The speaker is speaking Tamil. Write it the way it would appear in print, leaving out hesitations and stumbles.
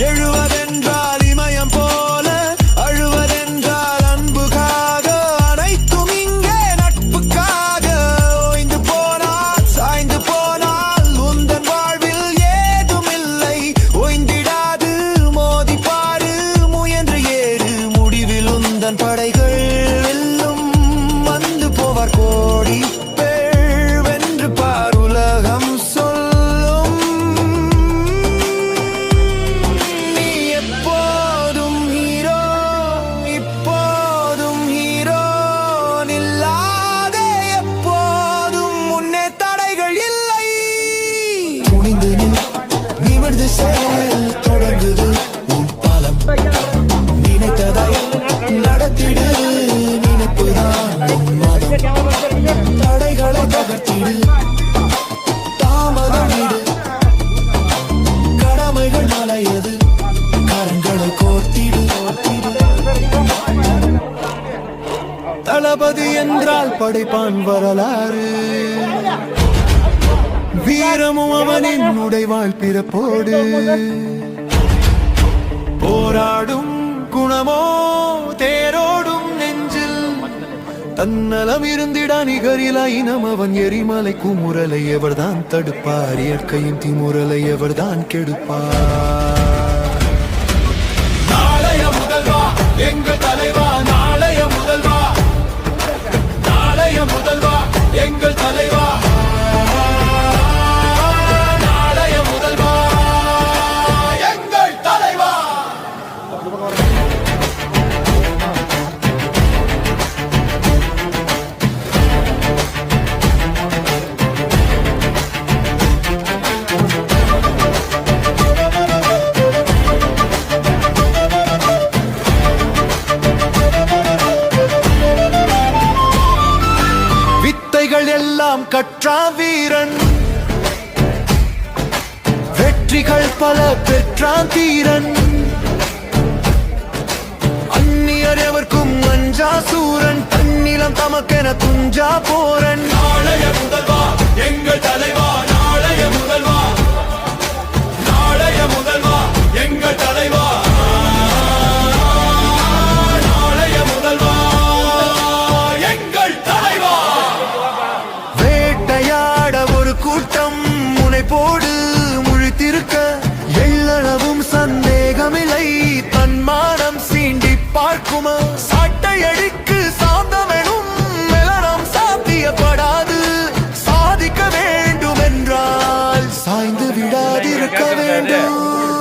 எழுவதென்றால் இமயம் போல, அழுவதென்றால் அன்புக்காக, அனைத்தும் இங்கே நட்புக்காக. ஓய்ந்து போனால் சாய்ந்து போனால் உந்தன் வாழ்வில் ஏதுமில்லை. ஓய்ந்திடாது மோதி பாரு, முயன்று ஏறு, முடிவில் உந்தன் படைகள் வெல்லும். வந்து போவார் கோடி பேர், வென்று பார் உலகம் சொல்லும். நீ எப்போதும் ஹீரோ, இப்போதும் ஹீரோ. நில்லாதே எப்போதும், முன்னே தடைகள் இல்லை. துணிந்து நிமிர்ந்து செயல் தொடங்குது உன் பாலம். நினைத்ததை நடத்திடு, நினைப்புதான் உன் மதம். தடைகளை தகர்த்திடு, தாமதம் விடு, கடமைகள் மலையது, கரங்களை கோர்த்திடு. தளபதி என்றால் படைப்பான் வரலாறு, வீரமும் அவனின் உடைவாள் பிறப்போடு. போராடும் குணமோ தேரோடும் நெஞ்சில், தன்னலம் இருந்திட நிகரில இனம் அவன். எரிமலை குமுறலை எவர்தான் தடுப்பார், இயற்கையின் திமுறலை எவர்தான் கெடுப்பார். நாளைய முதல்வா எங்கள் தலைவா, நாளைய முதல்வா, நாளைய முதல்வா எங்கள் தலைவா, நாளைய முதல்வா எங்கள் தலைவா. வித்தைகள் எல்லாம் கற்றா வீரன், வெற்றிகள் பல பெற்றான் தீரன். அந்நியர் எவர்க்கும் அஞ்சா சூரன், தன்னிலம் தமக்கென துஞ்சா போரன். நாளைய முதல்வா எங்கள் தலைவா, நாளைய முதல்வா, நாளைய முதல்வா எங்கள் தலைவா, நாளைய முதல்வா எங்கள் தலைவா. வேட்டையாட ஒரு கூட்டம் முனைப்போடு முழித்திருக்க, எள்ளளவும் சந்தேகமில்லை தன்மானம் சீண்டி பார்க்குமா. சாட்டையடிக்கு சாந்தமெனும் மெலனம் சாத்தியப்படாது. சாதிக்க வேண்டும் என்றால் சாய்ந்து விடாதிருக்க வேண்டும்.